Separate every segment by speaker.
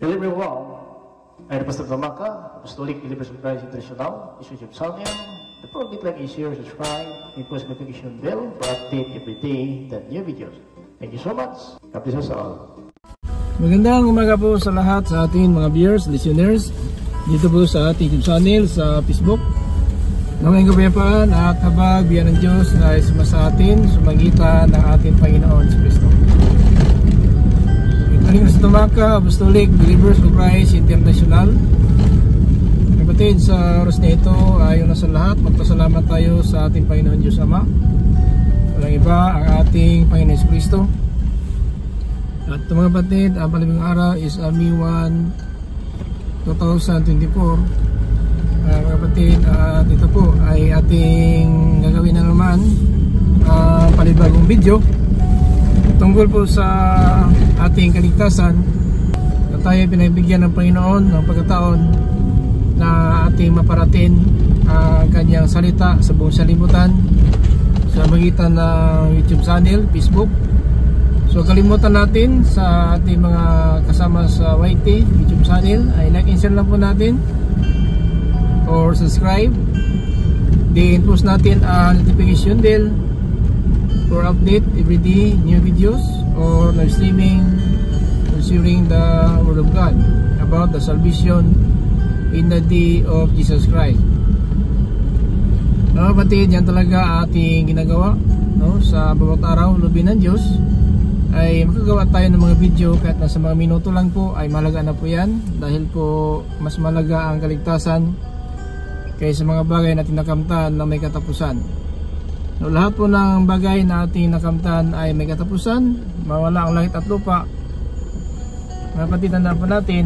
Speaker 1: Hello everyone, I'm Pastor Tamaka, Apostolic Believers of Christ International, YouTube channel. Don't forget like, share, subscribe, and post notification bell for update every day the new videos. Thank you so much. God bless us all.
Speaker 2: Magandang umaga po sa lahat sa ating mga viewers, listeners dito po sa ating YouTube channel sa Facebook. Ngayong kapayapaan at habag biyan ng Diyos na isama sa atin sumagitan ng ating Panginoon si Kristo. Ito sa Tamaka, Apostolic Believers of Christ International. Kapatid, sa oras na ito ayon na sa lahat, magpasalamat tayo sa ating Panginoon Diyos Ama. Walang iba ang ating Panginoon si Kristo. At mga kapatid, ang palibing araw is May 1, 2024. Mga kapatid, at ito po ay ating gagawin na naman palibagong video tungkol po sa ating kaligtasan na tayo pinabigyan ng Panginoon ng pagkataon na ating maparating ang kanyang salita sa buong salibutan sa magitan ng YouTube channel, Facebook. So kalimutan natin sa ating mga kasama sa YT YouTube channel ay like and share lang po natin or subscribe. Then post natin ang notification bell for update everyday new videos or live streaming concerning the Word of God about the salvation in the day of Jesus Christ. Mga kapatid, yan talaga ating ginagawa, no? Sa bawat araw, lubin ng Diyos ay makagawa tayo ng mga video kahit nasa mga minuto lang po ay malaga na po yan, dahil po mas malaga ang kaligtasan kaysa mga bagay na tinakamtan na may katapusan. So, lahat po ng bagay na ating nakamtan ay may katapusan, mawala ang langit at lupa. Mga kapatid, tandaan po natin,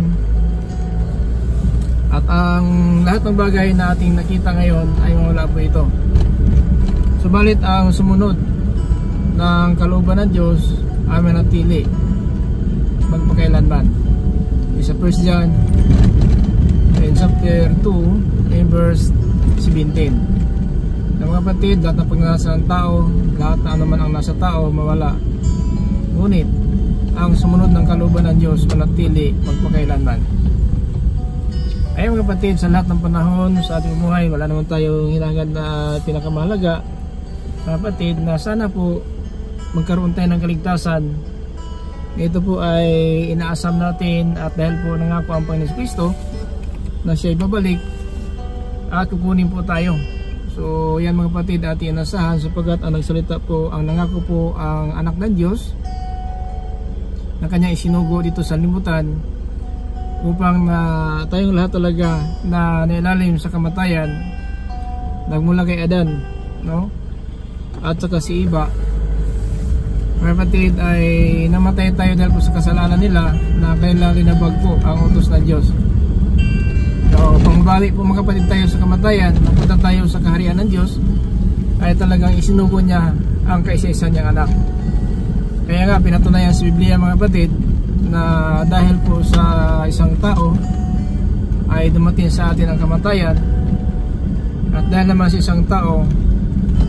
Speaker 2: at ang lahat ng bagay na ating nakita ngayon ay mawala po ito. Subalit ang sumunod ng kalooban ng Diyos ay manatili magpakailanman. Sa 1 John in chapter 2 in verse 17. Mga kapatid, lahat ng pagnanasa ng tao, lahat na anuman ang nasa tao, mawala. Ngunit ang sumunod ng kalooban ng Diyos manatili magpakailanman. Ay mga kapatid, sa lahat ng panahon sa ating buhay, wala naman tayong hinangad na pinakamahalaga, mga kapatid, na sana po magkaroon tayo ng kaligtasan. Ito po ay inaasam natin, at dahil po nangako ang Panginoon Kristo na siya ay babalik at kukunin po tayo. So yan mga kapatid, ating inasahan, sapagkat ang nagsalita po, ang nangako po ang anak ng Diyos na kanya isinugo dito sa limutan upang tayong lahat talaga na nailalim sa kamatayan, nagmula kay Adan, no? At saka si Eva, mga kapatid, ay namatay tayo dahil po sa kasalanan nila na kailangan linabag po ang utos ng Diyos. So, pangbalik po mga kapatid tayo sa kamatayan, napunta tayo sa kaharian ng Diyos, ay talagang isinugo niya ang kaisa-isa niyang anak. Kaya nga pinatunayan sa Biblia mga kapatid na dahil po sa isang tao ay dumating sa atin ang kamatayan, at dahil naman sa isang tao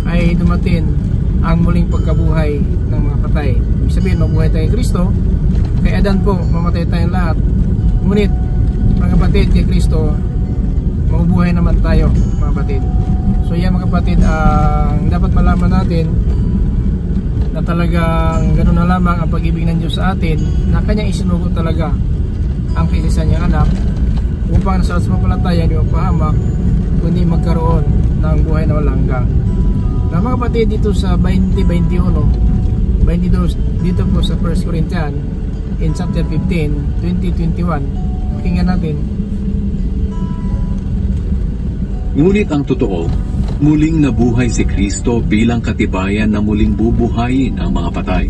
Speaker 2: ay dumating ang muling pagkabuhay ng mga patay. Ibig sabihin, mabuhay tayo kay Kristo. Kay Adan po, mamatay tayong lahat. Ngunit mga kapatid, kay Kristo mabubuhay naman tayo mga kapatid. So yan mga kapatid, ang dapat malaman natin na talagang ganoon na lamang ang pag-ibig ng Diyos sa atin, na kanyang isinugo talaga ang kaisa niyang anak upang sa sumampalataya hindi mapahamak, kundi magkaroon ng buhay na walang hanggan. Na mga kapatid, dito sa 20:21, 22 dito po sa 1 Corinthians in chapter 15, 20-21, pakinggan natin.
Speaker 3: Ngunit ang totoo, muling nabuhay si Kristo bilang katibayan na muling bubuhayin ang mga patay.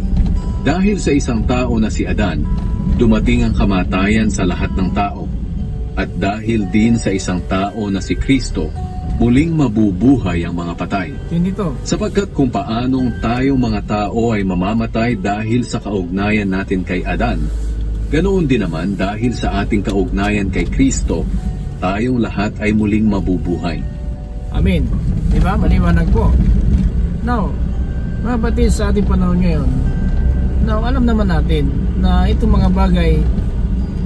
Speaker 3: Dahil sa isang tao na si Adan, dumating ang kamatayan sa lahat ng tao. At dahil din sa isang tao na si Kristo, muling mabubuhay ang mga patay. Sapagkat kung paanong tayong mga tao ay mamamatay dahil sa kaugnayan natin kay Adan, ganoon din naman dahil sa ating kaugnayan kay Kristo, tayong lahat ay muling mabubuhay.
Speaker 2: Amen. Diba? Maliwanag po. Now, mga kapatid, sa ating panahon ngayon, now alam naman natin na itong mga bagay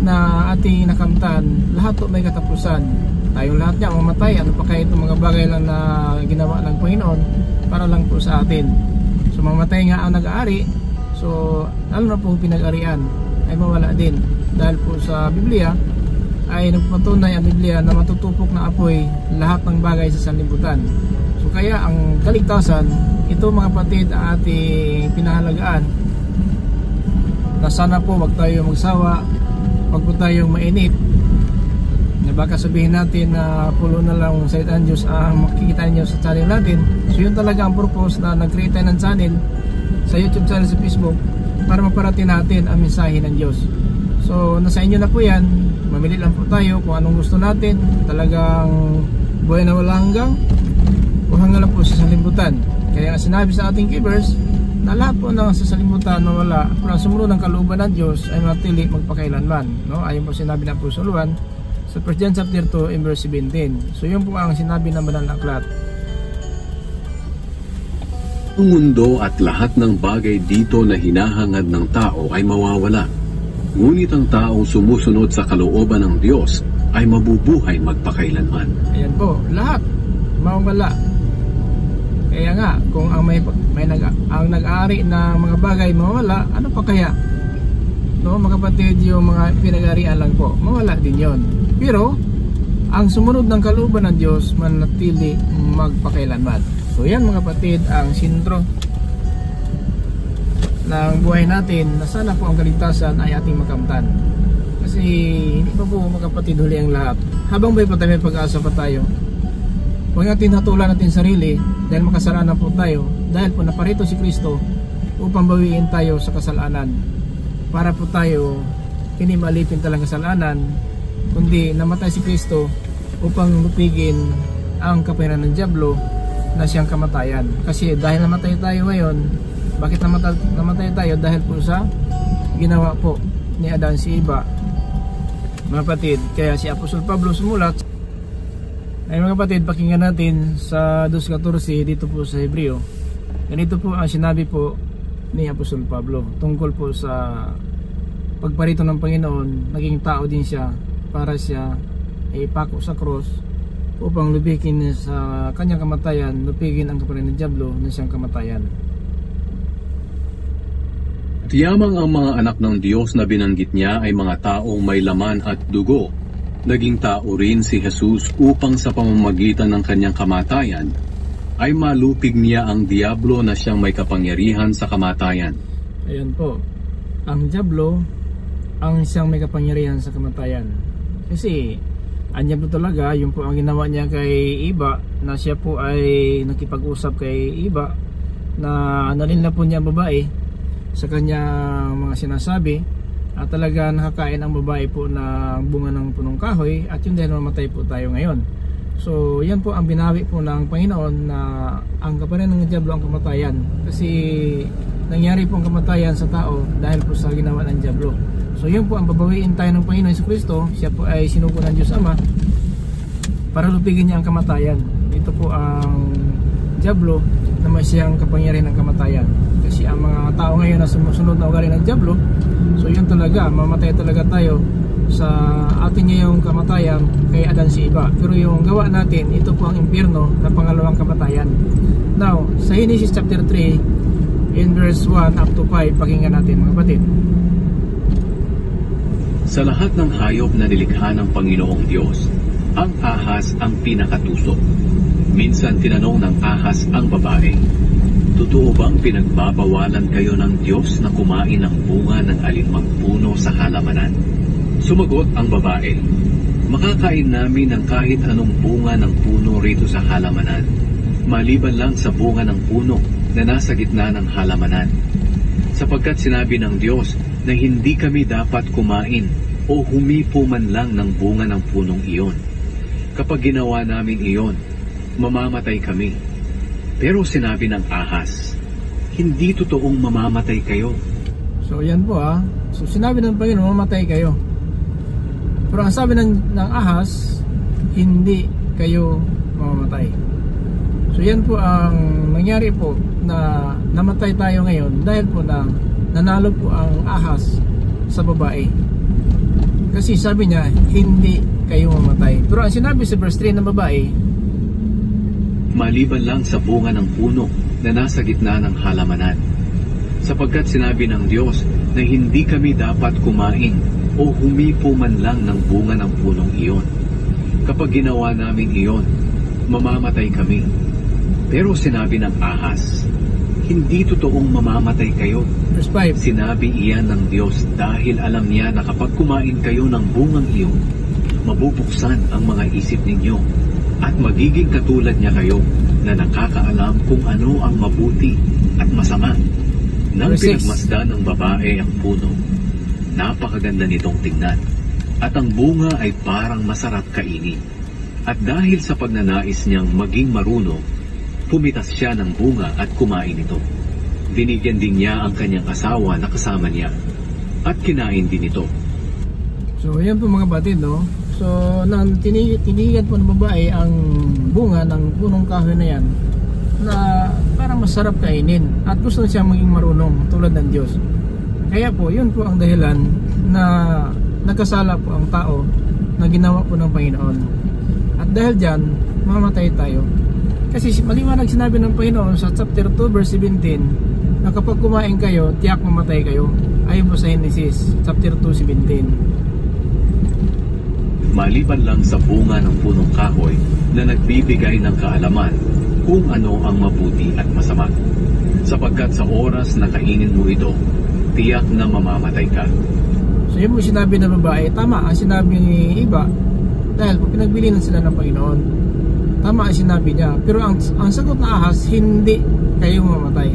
Speaker 2: na ating nakamtan, lahat po may katapusan. Tayong lahat niya mamatay. Ano pa kaya itong mga bagay lang na ginawa ng Panginoon para lang po sa atin. So mamatay nga ang nag-aari, so lalo na pong pinag-arian ay mawala din. Dahil po sa Biblia ay nagpatunay ang Biblia na matutupok na apoy lahat ng bagay sa sanlibutan. So kaya ang kaligtasan, ito mga kapatid, ating pinahalagaan na sana po wag tayo magsawa, wag po tayong mainit na baka sabihin natin na pulo na lang salita ng Diyos ang makikita niyo sa channel natin. So yun talaga ang purpose na nag-create tayo ng channel sa YouTube channel, sa Facebook, para maparating natin ang mensahe ng Diyos. So nasa inyo na po yan, mamili lang po tayo kung anong gusto natin, talagang buhay na wala hanggang o hanggang lang po sa sanlibutan. Kaya sinabi sa ating givers na lahat po ng sa sanlibutan mawala, pero ang sumunod ng kalooban ng Diyos ay manatili magpakailanman, no? Ayon po sinabi ng Apostol Juan sa 1 John chapter 2 and verse 17. So yun po ang sinabi ng Banal na Aklat.
Speaker 3: Ang mundo at lahat ng bagay dito na hinahangad ng tao ay mawawala. Ngunit ang taong sumusunod sa kalooban ng Diyos ay mabubuhay magpakailanman.
Speaker 2: Ayan po, lahat mawawala. Kaya nga, kung ang ang nag-aari ng mga bagay mawala, ano pa kaya? No, mga kapatid, yung mga pinag-arian lang po, mawala din yon. Pero ang sumunod ng kalooban ng Diyos manatili magpakailanman. So yan mga kapatid, ang sentro ng buhay natin na sana po ang kaligtasan ay ating makamtan. Kasi hindi pa po mga kapatid huli ang lahat. Habang buhay pa tayo, may pag-asa pa tayo, huwag natin hatulan natin sarili dahil makasalanan po tayo, dahil po naparito si Kristo upang bawiin tayo sa kasalanan, para po tayo hindi malipin talagang kasalanan, kundi namatay si Kristo upang lupigin ang kapangyarihan ng dyablo na siyang kamatayan. Kasi dahil namatay tayo ngayon, bakit namatay tayo? Dahil po sa ginawa po ni Adan si Eva, mga kapatid. Kaya si Apostol Pablo sumulat ay mga kapatid, pakinggan natin sa 2:14 dito po sa Hebreo. Ganito po ang sinabi po ni Apostol Pablo tungkol po sa pagparito ng Panginoon. Naging tao din siya para siya ipako sa cross upang lubikin sa kanyang kamatayan, lupigin ang kapangyarihan ng dyablo na siyang kamatayan.
Speaker 3: Tiyamang ang mga anak ng Diyos na binanggit niya ay mga taong may laman at dugo. Naging tao rin si Jesus upang sa pamamagitan ng kanyang kamatayan ay malupig niya ang diablo na siyang may kapangyarihan sa kamatayan.
Speaker 2: Ayan po, ang diablo ang siyang may kapangyarihan sa kamatayan. Kasi ang diablo talaga, yun po ang ginawa niya kay Eva, na siya po ay nakipag-usap kay Eva na analin na po niya ang babae sa kanyang mga sinasabi, at talaga nakakain ang babae po na bunga ng punong kahoy, at yun dahil mamatay po tayo ngayon. So yan po ang binawi po ng Panginoon, na ang kapangyarihan ng diablo ang kamatayan, kasi nangyari po ang kamatayan sa tao dahil po sa ginawa ng diablo. So yun po ang babawiin tayo ng Panginoon Jesucristo. Siya po ay sinugo ng Diyos Ama para lupigin niya ang kamatayan. Ito po ang diablo na may siyang kapangyarihan ng kamatayan. Kasi ang mga tao ngayon na sumusunod na ugali ng diablo, so yun talaga, mamatay talaga tayo sa atin niya yung kamatayan kay Adan si Eva. Pero yung gawa natin, ito po ang impyerno na pangalawang kamatayan. Now, sa Genesis chapter 3 in verse 1 up to 5, pakinggan natin mga kapatid.
Speaker 3: Sa lahat ng hayop na nilikha ng Panginoong Diyos, ang ahas ang pinakatusok. Minsan tinanong ng ahas ang babae, "Totoo bang pinagbabawalan kayo ng Diyos na kumain ng bunga ng alinmang puno sa halamanan?" Sumagot ang babae, "Makakain namin ng kahit anong bunga ng puno rito sa halamanan, maliban lang sa bunga ng puno na nasa gitna ng halamanan. Sapagkat sinabi ng Diyos na hindi kami dapat kumain o humipo man lang ng bunga ng punong iyon. Kapag ginawa namin iyon, mamamatay kami." Pero sinabi ng ahas, "Hindi totoong mamamatay kayo."
Speaker 2: So yan po So sinabi ng Panginoon, mamamatay kayo. Pero ang sabi ng ahas, hindi kayo mamamatay. So yan po ang nangyari po, na namatay tayo ngayon dahil po na nanalo po ang ahas sa babae. Kasi sabi niya, hindi kayo mamatay. Pero ang sinabi sa verse 3 ng babae,
Speaker 3: maliban lang sa bunga ng puno na nasa gitna ng halamanan. Sapagkat sinabi ng Diyos na hindi kami dapat kumain o humipo man lang ng bunga ng punong iyon. Kapag ginawa namin iyon, mamamatay kami. Pero sinabi ng ahas, hindi totoong mamamatay kayo.
Speaker 2: verse 5,
Speaker 3: Sinabi iyan ng Diyos dahil alam niya na kapag kumain kayo ng bungang iyon, mabubuksan ang mga isip ninyo at magiging katulad niya kayo na nakakaalam kung ano ang mabuti at masama. Nang
Speaker 2: Verse 6.
Speaker 3: pinagmasdan ng babae ang puno, napakaganda nitong tingnan at ang bunga ay parang masarap kainin. At dahil sa pagnanais niyang maging marunong, pumitas siya ng bunga at kumain ito. Binigyan din niya ang kanyang asawa na kasama niya at kinain din ito.
Speaker 2: So yan po mga batid, no? So nang tinigan po ng babae ang bunga ng punong kahoy na yan, na parang masarap kainin at gusto siya maging marunong tulad ng Diyos. Kaya po yun po ang dahilan na nagkasala po ang tao na ginawa po ng Panginoon. At dahil dyan, mamatay tayo. Kasi maliwanag sinabi ng Panginoon sa chapter 2 verse 17 na kapag kumain kayo, tiyak mamatay kayo. Ayon po sa Genesis chapter 2:17.
Speaker 3: Maliban lang sa bunga ng punong kahoy na nagbibigay ng kaalaman kung ano ang mabuti at masama. Sapagkat sa oras na kainin mo ito, tiyak na mamamatay ka.
Speaker 2: So yun po sinabi ng babae, tama ang sinabi ni iba dahil po pinagbilinan sila ng Panginoon. Tama ang sinabi niya. Pero ang sagot na ahas, hindi kayo mamatay.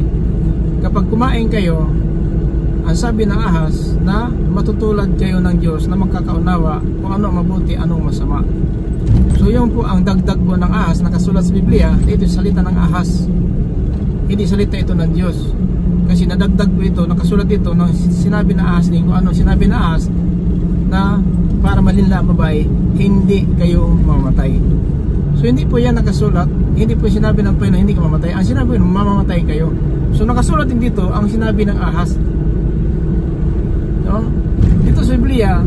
Speaker 2: Kapag kumain kayo, ang sabi ng ahas na matutulad kayo ng Diyos na magkakaunawa kung ano mabuti, anong masama. So yun po ang dagdag po ng ahas nakasulat sa Biblia. Ito yung salita ng ahas, hindi salita ito ng Diyos. Kasi nadagdag po ito, nakasulat ito ng sinabi na ahas din kung ano sinabi na ahas na para malinla ang babae, hindi kayo mamatay. So hindi po yan nakasulat, hindi po sinabi ng Panginoon hindi ka mamatay. Ang sinabi ng mamamatay kayo. So nakasulat din dito ang sinabi ng ahas. No? Dito sa Biblia,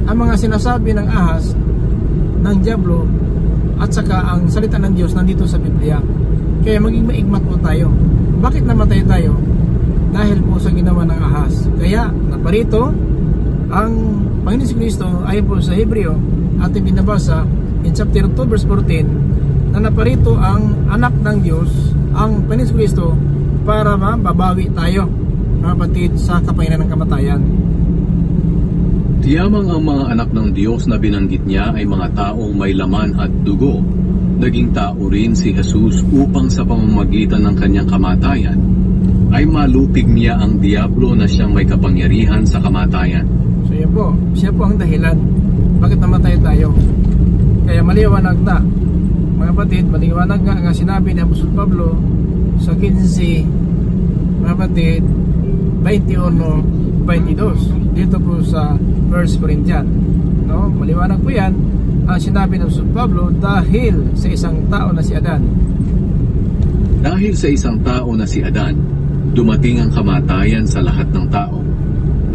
Speaker 2: ang mga sinasabi ng ahas, ng diablo, at saka ang salita ng Diyos nandito sa Biblia. Kaya maging maigmat po tayo. Bakit namatay tayo? Dahil po sa ginawa ng ahas. Kaya naparito ang Panginoon Kristo ayon po sa Hebreo ating binabasa in chapter 2 verse 14 na naparito ang anak ng Diyos, ang Panginoon Kristo, para mababawi tayo, mga kapatid, sa kapangyarihan ng kamatayan.
Speaker 3: Tiyamang ang mga anak ng Diyos na binanggit niya ay mga taong may laman at dugo. Naging tao rin si Jesus upang sa pamamagitan ng kanyang kamatayan ay malupig niya ang diablo na siyang may kapangyarihan sa kamatayan.
Speaker 2: So yan po, siya po ang dahilan bakit namatay tayo. Kaya maliwanag na, mga kapatid, maliwanag nga sinabi ni Apostol Pablo sa 15, mga kapatid, 21-22 dito po sa 1 Corinthians, no? Maliwanag po yan ang sinabi ng Apostol Pablo dahil sa isang tao na si Adan.
Speaker 3: Dahil sa isang tao na si Adan, dumating ang kamatayan sa lahat ng tao.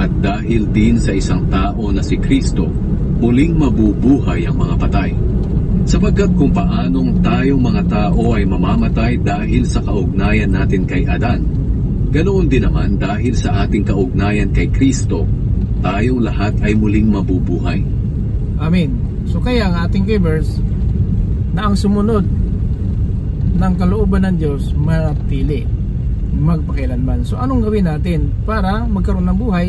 Speaker 3: At dahil din sa isang tao na si Kristo, muling mabubuhay ang mga patay. Sapagkat kung paanong tayong mga tao ay mamamatay dahil sa kaugnayan natin kay Adan, ganoon din naman dahil sa ating kaugnayan kay Kristo, tayong lahat ay muling mabubuhay.
Speaker 2: Amen. So kaya ang ating viewers, na ang sumunod ng kalooban ng Diyos manatili magpakailanman. So anong gawin natin para magkaroon ng buhay?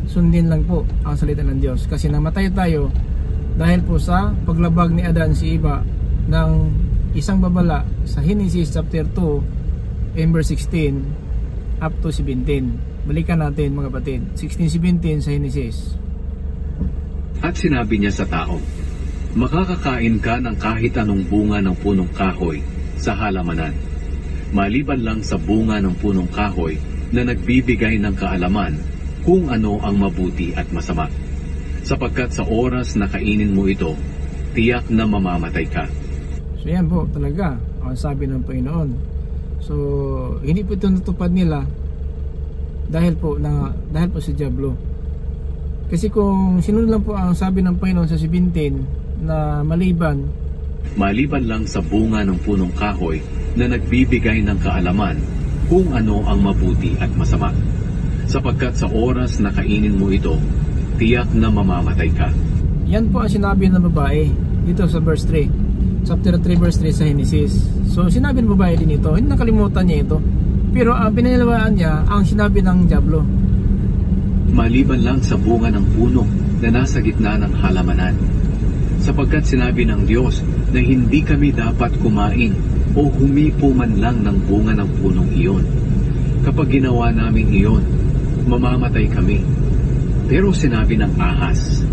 Speaker 2: Sundin lang po ang salita ng Diyos. Kasi namatay tayo dahil po sa paglabag ni Adan si Eva ng isang babala sa Genesis chapter 2 and verse 16 up to 17. Balikan natin mga kapatid, 16-17 sa Genesis.
Speaker 3: At sinabi niya sa tao, makakakain ka ng kahit anong bunga ng punong kahoy sa halamanan, maliban lang sa bunga ng punong kahoy na nagbibigay ng kaalaman kung ano ang mabuti at masama. Sapagkat sa oras na kainin mo ito, tiyak na mamamatay ka.
Speaker 2: So yan po talaga ang sabi ng Panginoon. So hindi po ito natupad nila dahil po si Diablo. Kasi kung sinunod lang po ang sabi ng Panginoon sa 17 na maliban
Speaker 3: lang sa bunga ng punong kahoy na nagbibigay ng kaalaman kung ano ang mabuti at masama. Sapagkat sa oras na kainin mo ito, tiyak na mamamatay ka.
Speaker 2: Yan po ang sinabi ng babae dito sa verse 3. Chapter 3 verse 3 sa Genesis. So sinabi ng babae din ito, hindi nakalimutan niya ito. Pero ang pinaniwalaan niya ang sinabi ng diablo.
Speaker 3: Maliban lang sa bunga ng puno na nasa gitna ng halamanan. Sapagkat sinabi ng Diyos na hindi kami dapat kumain o humipo man lang ng bunga ng punong iyon. Kapag ginawa namin iyon, mamamatay kami. Pero sinabi ng ahas,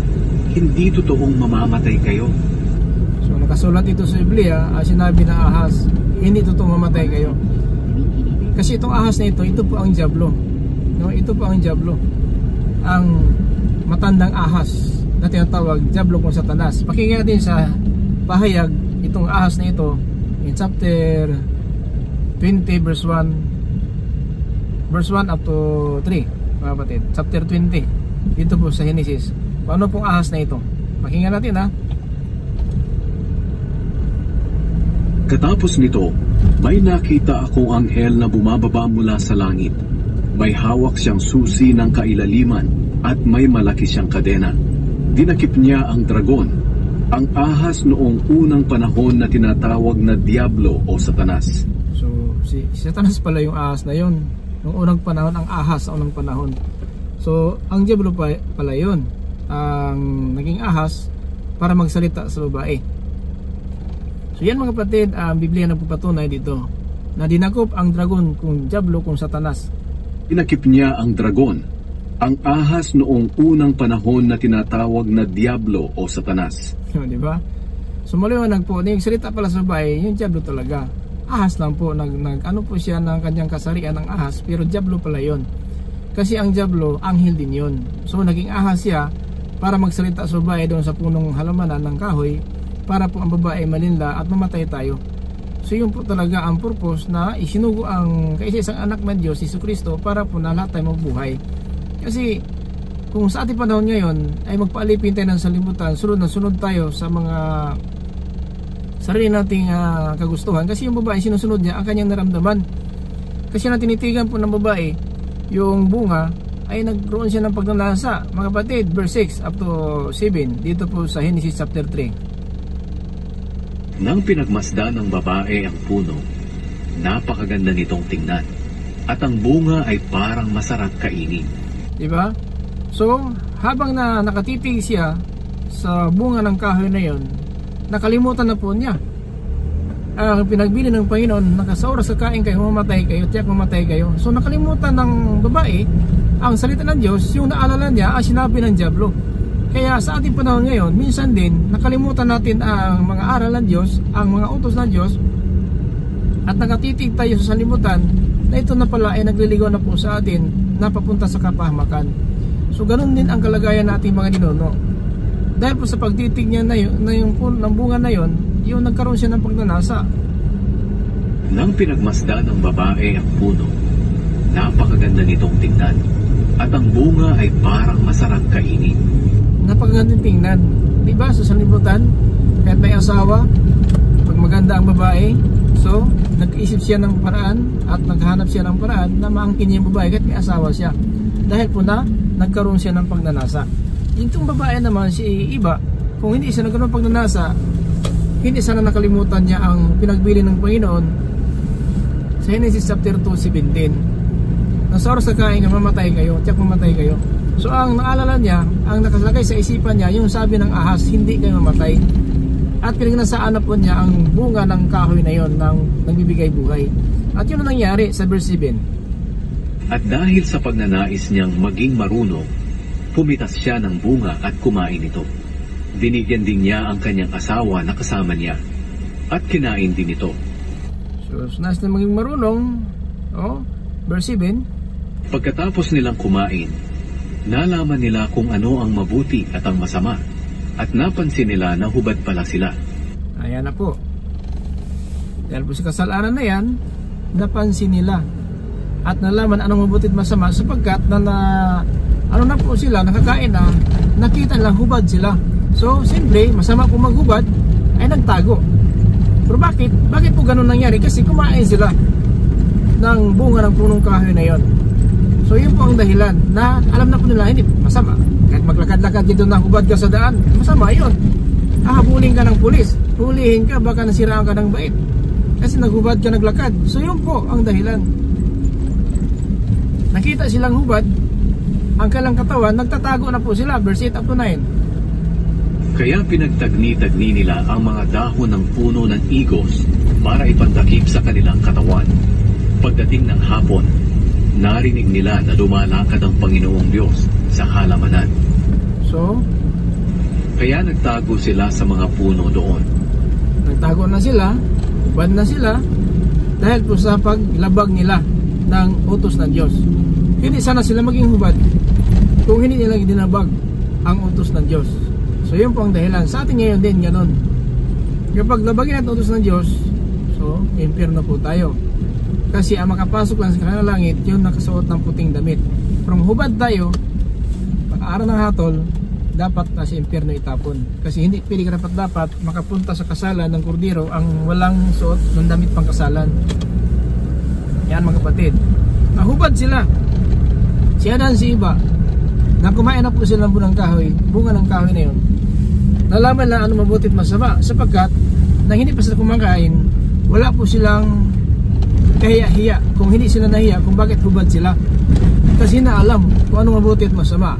Speaker 3: hindi totoong mamamatay kayo.
Speaker 2: So nakasulat ito sa Biblia, sinabi ng ahas, hindi totoong mamatay kayo. Kasi itong ahas na ito po ang diablo. No, ito po ang diablo. Ang matandang ahas na tinatawag diablo kung Satanas. Pakinggan natin sa pahayag itong ahas na ito in chapter 20 verse 1 up to 3, mga kapatid. Chapter 20 dito po sa Genesis. Paano pong ahas na ito? Pakinggan natin, ha.
Speaker 3: Katapos nito, may nakita akong anghel na bumababa mula sa langit. May hawak siyang susi ng kailaliman at may malaki siyang kadena. Dinakip niya ang dragon, ang ahas noong unang panahon na tinatawag na Diablo o Satanas.
Speaker 2: So, si Satanas pala yung ahas na yun. Noong unang panahon, ang ahas sa unang panahon. So, ang Diablo pala yun. Ang naging ahas para magsalita sa babae. So, yan mga kapatid, ang Biblia na pupatunay dito na dinakop ang dragon kung Diablo kung Satanas.
Speaker 3: Dinakip niya ang dragon, ang ahas noong unang panahon na tinatawag na Diablo o Satanas.
Speaker 2: Di ba? So maliwanag po, yung salita pala sa babae, yung Diablo talaga. Ahas lang po, ano po siya ng kanyang kasarian ng ahas, pero Diablo pala yun. Kasi ang Diablo, anghel din yun. So naging ahas siya para magsalita sa babae doon sa punong halamanan ng kahoy, para po ang babae malinla at mamatay tayo. So yun po talaga ang purpose na isinugo ang kaisa-isang anak ng Diyos, Jesucristo, para po na lahat tayo mabuhay. Kasi kung sa ating panahon ngayon ay magpaalipin tayo ng salimutan, sunod na sunod tayo sa mga sarili nating kagustuhan. Kasi yung babae, sinusunod niya ang kanyang naramdaman. Kasi na tinitigan po ng babae yung bunga, ay nagroon siya ng pagnanasa. Mga kapatid, verse 6 up to 7 dito po sa Genesis chapter 3.
Speaker 3: Nang pinagmasdan ng babae ang puno, napakaganda nitong tingnan, at ang bunga ay parang masarap kainin.
Speaker 2: Diba? So, habang nakatitig siya sa bunga ng kahoy na yon, nakalimutan na po niya ang pinagbili ng Panginoon, sa oras sa kain kayo, mamatay kayo, tiyak mamatay kayo. So, nakalimutan ng babae ang salita ng Diyos, yung naalala niya ang sinabi ng Diablo. Kaya sa ating panahon ngayon, minsan din nakalimutan natin ang mga aral ng Diyos, ang mga utos ng Diyos, at nakatitig tayo sa salimutan na ito na pala ay nagliligaw na po sa atin na papunta sa kapahamakan. So ganun din ang kalagayan nating mga ninuno. Dahil po sa pagtitig niya na yung bunga na yon, yung nagkaroon siya ng pagnanasa.
Speaker 3: Nang pinagmasdan ng babae ang puno, napakaganda nitong tingnan, at ang bunga ay parang masarap kainin.
Speaker 2: Napakagandang tingnan, diba? Sa salibutan, kahit may asawa, pag maganda ang babae, so nag-isip siya ng paraan at naghanap siya ng paraan na maangkin niya yung babae kahit may asawa siya, dahil po na nagkaroon siya ng pagnanasa. Yung babae naman, si iba, kung hindi siya nagkaroon ng pagnanasa, hindi sana nakalimutan niya ang pinagbili ng Panginoon sa Genesis chapter 2:17. Nasa oras sa kain, mamatay kayo, tiyak mamatay kayo. So ang naalala niya, ang nakalagay sa isipan niya, yung sabi ng ahas, hindi kayo mamatay. At pinagnasaan na po niya ang bunga ng kahoy na yon, ng nagbibigay buhay. At yun ang nangyari sa verse 7.
Speaker 3: At dahil sa pagnanais niyang maging marunong, pumitas siya ng bunga at kumain ito. Binigyan din niya ang kanyang asawa na kasama niya, at kinain din ito.
Speaker 2: So nais na maging marunong, verse 7.
Speaker 3: Pagkatapos nilang kumain, nalaman nila kung ano ang mabuti at ang masama, at napansin nila na hubad pala sila.
Speaker 2: Ayan na po. Dahil po sa kasalanan na yan, napansin nila at nalaman anong mabuti at masama, sapagkat ano na po sila, nakakain na, nakita lang hubad sila. So simple, masama po maghubad, ay nagtago. Pero bakit? Bakit po ganun nangyari? Kasi kumain sila ng bunga ng punong kahoy na yon. So yun po ang dahilan na alam na po nila hindi masama. Kahit maglakad-lakad dito na hubad ka sa daan, masama yun. Hahabulin ka ng pulis, hulihin ka, baka nasiraan ka ng bait kasi naghubad ka, naglakad. So yun po ang dahilan. Nakita silang hubad, ang kalang katawan, nagtatago na po sila. Verse 8 up to 9.
Speaker 3: Kaya pinagtagni-tagni nila ang mga dahon ng puno ng igos para ipandakip sa kanilang katawan. Pagdating ng hapon, narinig nila na lumalakad ang Panginoong Diyos sa halamanan.
Speaker 2: So,
Speaker 3: kaya nagtago sila sa mga puno doon.
Speaker 2: Nagtago na sila, hubad na sila, dahil po sa paglabag nila ng utos ng Diyos. Hindi sana sila maging hubad kung hindi nila dinabag ang utos ng Diyos. So yun po ang dahilan. Sa atin ngayon din ganun. Kapag labagin natin utos ng Diyos, so impyerno po tayo. Kasi ang makapasok lang sa kanilang langit, yun nakasuot ng puting damit. From hubad tayo, pag-aaral ng hatol, dapat na sa impyerno itapon. Kasi hindi pili dapat makapunta sa kasalan ng kordero ang walang suot ng damit pang kasalan. Yan mga kapatid. Nahubad sila. Si Adan, si Eva, na kumain na po sila ng bunga ng kahoy na yun. Nalaman na ano mabuti at masama, sapagkat nang hindi pa sila kumakain, wala po silang kahiya-hiya kung hindi sila nahiya kung bakit hubad sila. Kasi na alam kung ano mabuti at masama.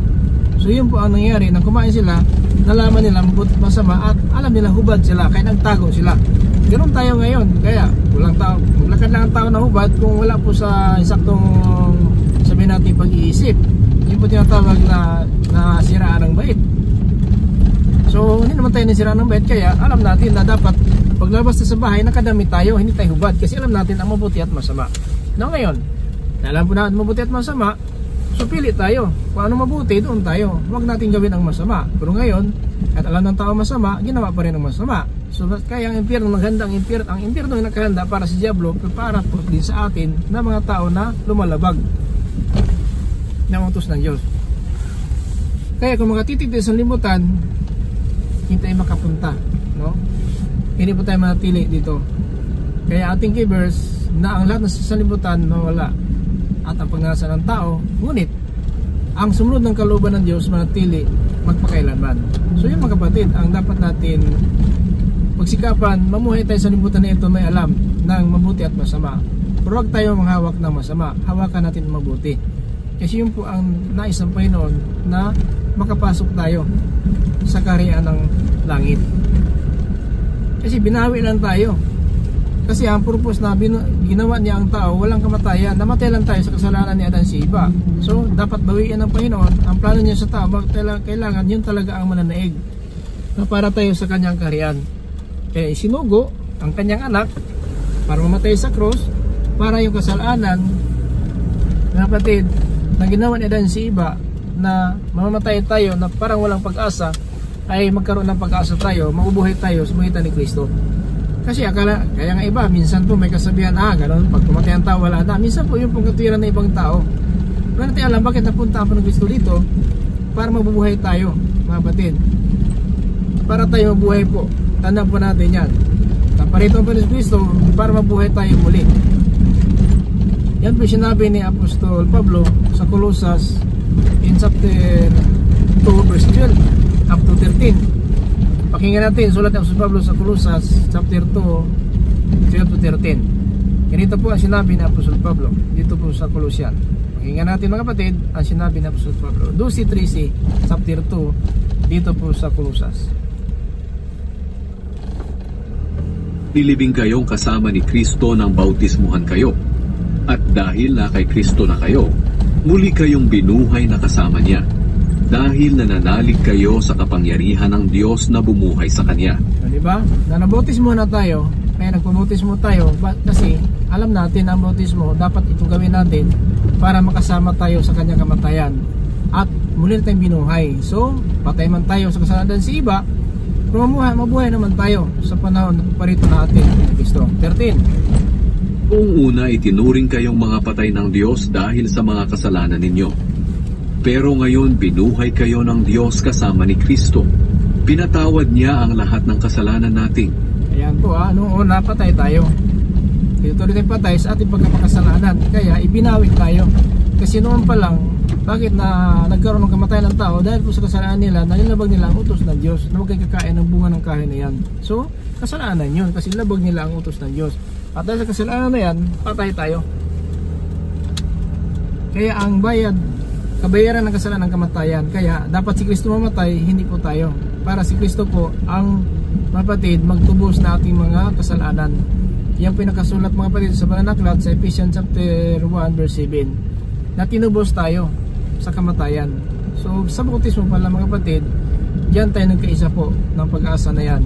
Speaker 2: So yun po ang nangyari, nang kumain sila, nalaman nila mabuti at masama at alam nila hubad sila, kaya nagtago sila. Ganoon tayo ngayon, kaya walang tao, maglakad lang ang tao na hubad kung wala po sa saktong sabihin natin pag-iisip. Yun po tinatawag na siraan ng bait. So hindi naman tayo nasiraan ng bait, kaya alam natin na dapat paglabas sa bahay, nakadamit tayo, hindi tayo hubad, kasi alam natin ang mabuti at masama. Na ngayon, alam po natin mabuti at masama, so pili tayo. Kung ano mabuti, doon tayo. Huwag natin gawin ang masama. Pero ngayon, at alam ng tao masama, ginawa pa rin ang masama. So kaya ang impyerno naghanda, ang impyerno ay nakahanda para sa Diablo, para po din sa atin na mga tao na lumalabag ng utos ng Diyos. Kaya kung makatitig tayo sa limutan, hindi tayo makapunta, no? Hindi po tayo manatili dito. Kaya ating keyverse na ang lahat ng salimutan mawala at ang pagnasa ng tao, ngunit ang sumunod ng kalooban ng Diyos manatili magpakailanman. So yun mga kapatid, ang dapat natin pagsikapan, mamuhay tayo sa limutan na ito, may alam ng mabuti at masama. Pero huwag tayo manghawak ng masama, hawakan natin mabuti. Kasi yun po ang nais ng Panginoon na makapasok tayo sa kaharian ng langit. Kasi binawi lang tayo. Kasi ang purpose na ginawa niya ang tao, walang kamatayan. Namatay lang tayo sa kasalanan ni Adan, si Eva. So dapat bawiin ng Panginoon. Ang plano niya sa tao, kailangan yun talaga ang mananaig na para tayo sa kanyang kaharian. Kaya isinugo ang kanyang anak para mamatay sa cross, para yung kasalanan, mga kapatid, na ginawa ni Adan, si Eva, na mamamatay tayo na parang walang pag-asa, ay magkaroon ng pag-asa tayo, mabubuhay tayo sa magitan ni Kristo. Kasi akala, kaya nga iba, minsan po may kasabihan, gano'n, pag pumatay ang tao, wala na. Minsan po yung pagkatuwiran ng ibang tao. Wala natin alam bakit napunta ang Kristo dito, para mabubuhay tayo, mga batid. Para tayo mabuhay po, tandaan po natin yan. Naparito ang Kristo para mabuhay tayo muli. Yan po sinabi ni Apostol Pablo sa Colosas in chapter 2 verse 12 up to 13. Pakinggan natin sulat ni Apostol Pablo sa Colosas chapter 2 12 to 13. Ganito po ang sinabi ni Apostol Pablo dito po sa Colosian. Pakinggan natin mga kapatid ang sinabi ni Apostol Pablo 12:13 chapter 2 dito po sa Colosas.
Speaker 3: Nilibing kayong kasama ni Kristo nang bautismuhan kayo. At dahil na kay Kristo na kayo, muli kayong binuhay na kasama niya. Dahil nananalig kayo sa kapangyarihan ng Diyos na bumuhay sa Kanya.
Speaker 2: Diba? Na nabautismo na tayo, kaya nagpabautismo tayo kasi alam natin ang bautismo dapat ito gawin natin para makasama tayo sa Kanyang kamatayan at muli na tayong binuhay. So, patay man tayo sa kasalanan si iba, pero mabuhay naman tayo sa panahon na parito na atin Kristo. 13.
Speaker 3: Kung una itinuring kayong mga patay ng Diyos dahil sa mga kasalanan ninyo. Pero ngayon binuhay kayo ng Diyos kasama ni Kristo. Pinatawad niya ang lahat ng kasalanan natin.
Speaker 2: Ayan po noong una patay tayo. Tuloy tayong patay sa ating pagkakasalanan. Kaya ibinawi tayo. Kasi noon pa lang, bakit na nagkaroon ng kamatayan ng tao? Dahil po sa kasalanan nila, nilabag nila ang utos ng Diyos na huwag kayo kakain ng bunga ng kahoy na yan. So, kasalanan yun kasi labag nila ang utos ng Diyos. At dahil sa kasalanan na yan, patay tayo. Kaya ang kabayaran ng kasalanan ng kamatayan. Kaya dapat si Kristo mamatay, hindi po tayo. Para si Kristo po ang mapatid magtubos na ating mga kasalanan. Yung pinakasulat mga kapatid sa Pananaklat sa Ephesians chapter 1 verse 7 na tinubos tayo sa kamatayan. So sa bautismo pala mga kapatid, diyan tayo nagkaisa po ng pag-asa na yan.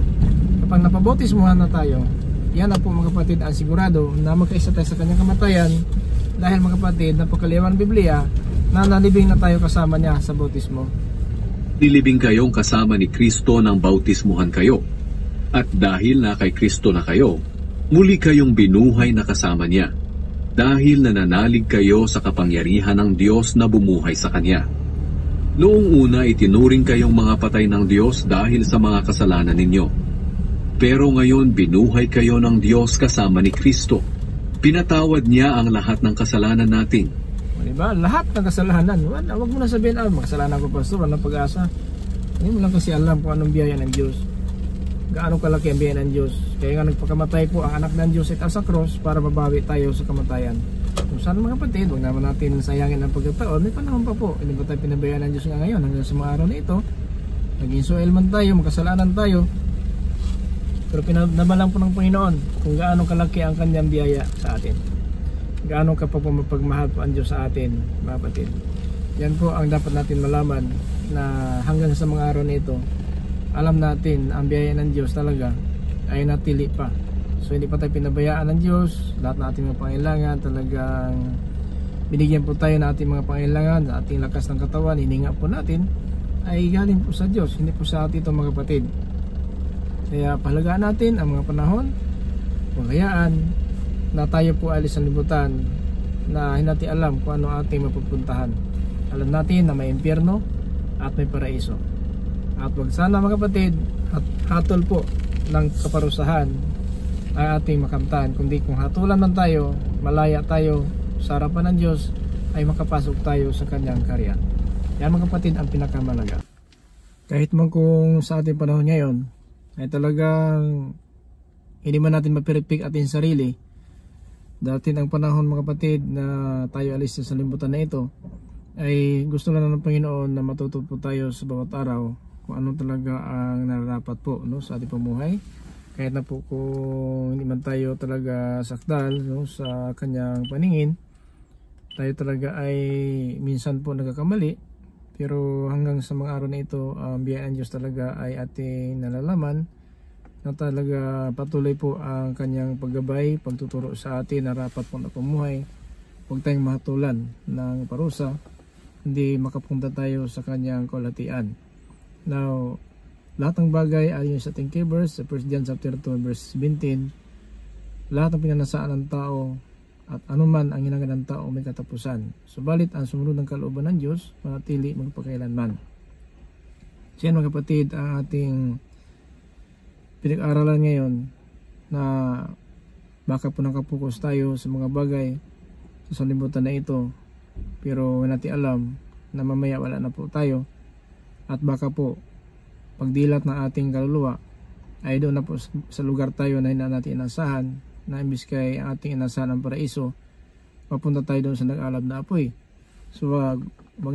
Speaker 2: Kapag napabautismuhan na tayo, yan na po mga kapatid ang sigurado na magkaisa tayo sa kanyang kamatayan. Dahil mga kapatid, napakaliwan ng Biblia na nalibing na tayo kasama niya sa bautismo.
Speaker 3: Nilibing kayong kasama ni Kristo nang bautismuhan kayo. At dahil na kay Kristo na kayo, muli kayong binuhay na kasama niya. Dahil nananalig kayo sa kapangyarihan ng Diyos na bumuhay sa Kanya. Noong una itinuring kayong mga patay ng Diyos dahil sa mga kasalanan ninyo. Pero ngayon binuhay kayo ng Diyos kasama ni Kristo. Pinatawad niya ang lahat ng kasalanan natin.
Speaker 2: Diba? Lahat ng kasalanan. Huwag mo na sabihin, makasalanan ko pastor, walang pag-asa. Hindi mo lang kasi alam kung anong biyaya ng Diyos. Gaano kalaki ang biyaya ng Diyos. Kaya nga nagpakamatay po ang anak ng Diyos sa cross para mabawi tayo sa kamatayan. Kung saan mga kapatid, huwag naman natin sayangin ang pagkataon. May panahon pa po. Hindi ba tayo pinabayaan ng Diyos nga ngayon hanggang sa mga araw na ito? Naging Israel man tayo, makasalanan tayo. Pero pinadamalan po ng Panginoon kung gaano kalaki ang kanyang biyaya sa atin. Gaano kapag mapagmahal po ang Diyos sa atin, mga kapatid. Yan po ang dapat natin malaman na hanggang sa mga araw na ito, alam natin ang biyaya ng Diyos talaga ay natili pa. So hindi pa tayo pinabayaan ng Diyos. Lahat ng ating mga pangailangan talagang binigyan po tayo ng ating mga pangailangan, sa ating lakas ng katawan, hininga po natin ay galing po sa Diyos, hindi po sa atin ito mga kapatid. Kaya pahalagaan natin ang mga panahon, pagkayaan na tayo po alis sa libutan na hindi natin alam kung ano ating mapupuntahan. Alam natin na may impyerno at may paraiso. At wag sana mga kapatid, hatol po ng kaparusahan ay ating makamtan. Kundi kung hatulan man tayo, malaya tayo sa harapan ng Diyos, ay makapasok tayo sa kanyang karya. Yan mga kapatid ang pinakamalaga. Kahit man kung sa ating panahon ngayon ay talagang hindi man natin mapiripik ating sarili. Dati ng panahon mga kapatid na tayo alis sa libutan na ito, ay gusto lang ng Panginoon na matuto po tayo sa bawat araw kung ano talaga ang nararapat po, no, sa ating pamuhay. Kahit na po kung hindi man tayo talaga sakdal, no, sa kanyang paningin, tayo talaga ay minsan po nagkakamali. Pero hanggang sa mga araw na ito, ang biyaya ng Diyos talaga ay ating nalalaman na talaga patuloy po ang kanyang paggabay, pagtuturo sa atin na rapat po na pamuhay. Huwag tayong mahatulan ng parusa, hindi makapunta tayo sa kanyang kalatian. Now, lahat ng bagay ayon sa ating key verse, sa 1 John chapter 2 verse 17, lahat ng pinanasaan ng tao at anuman ang hinangad ng tao may katapusan. Subalit ang sumunod ng kalooban ng Diyos manatili magpakailanman. Siyan mga kapatid ang ating pinag-aralan ngayon na baka po nakapokus tayo sa mga bagay sa sanlibutan na ito, pero wala natin alam na mamaya wala na po tayo, at baka po pagdilat ng ating kaluluwa ay doon na po sa lugar tayo na hindi natin inasahan, na imbis kay ang ating inasahan ng paraiso, mapunta tayo doon sa nag-alab na apoy. So wag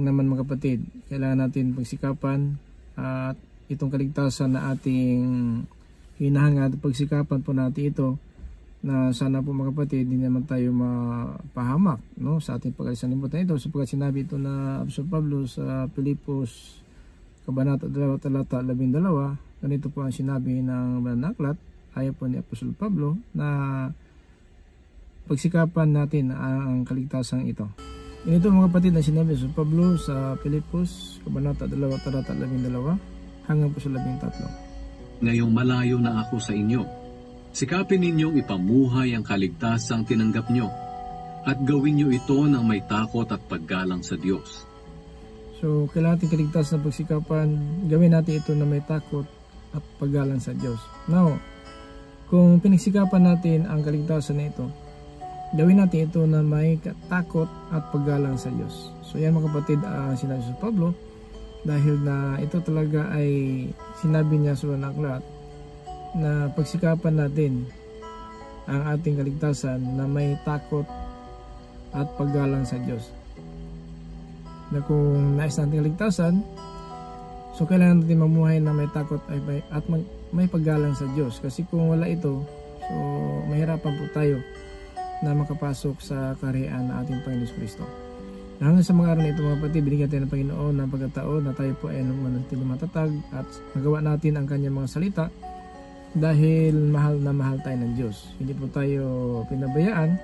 Speaker 2: naman mga kapatid, kailangan natin pagsikapan at itong kaligtasan na ating hinahangad, pagsikapan po natin ito, na sana po mga kapatid hindi naman tayo mapahamak, no, sa ating pag-alis sa libutan ito, sapagkat sinabi ito na Apostol Pablo sa Pilipos Kabanata 2 talata 12. Ganito po ang sinabi ng Pananaklat, ayaw po ni Apostol Pablo, na pagsikapan natin ang kaligtasan ito. Ganito mga kapatid ang sinabi sa Pablo sa Pilipos Kabanata 2 talata 12 hanggang po sa 13.
Speaker 3: Ngayong malayo na ako sa inyo, sikapin ninyong ipamuhay ang kaligtasang tinanggap nyo, at gawin nyo ito ng may takot at paggalang sa Diyos.
Speaker 2: So So kailangan natin kaligtasan na pagsikapan, gawin natin ito na may takot at paggalang sa Diyos. Now, kung pinagsikapan natin ang kaligtasan na ito, gawin natin ito na may takot at paggalang sa Diyos. So yan mga kapatid, sinabi sa Pablo, dahil na ito talaga ay sinabi niya sa unang aklat na pagsikapan natin ang ating kaligtasan na may takot at paggalang sa Diyos. Na kung nais natin kaligtasan, so kailangan natin mamuhay na may takot at may paggalang sa Diyos. Kasi kung wala ito, so mahirapan po tayo na makapasok sa kaharian ng ating Panginoon Kristo. Hanggang sa mga araw na ito mga kapatid, binigyan tayo ng Panginoon ng pagkataon na tayo po ay manatili matatag at magawa natin ang kanyang mga salita dahil mahal na mahal tayo ng Diyos. Hindi po tayo pinabayaan,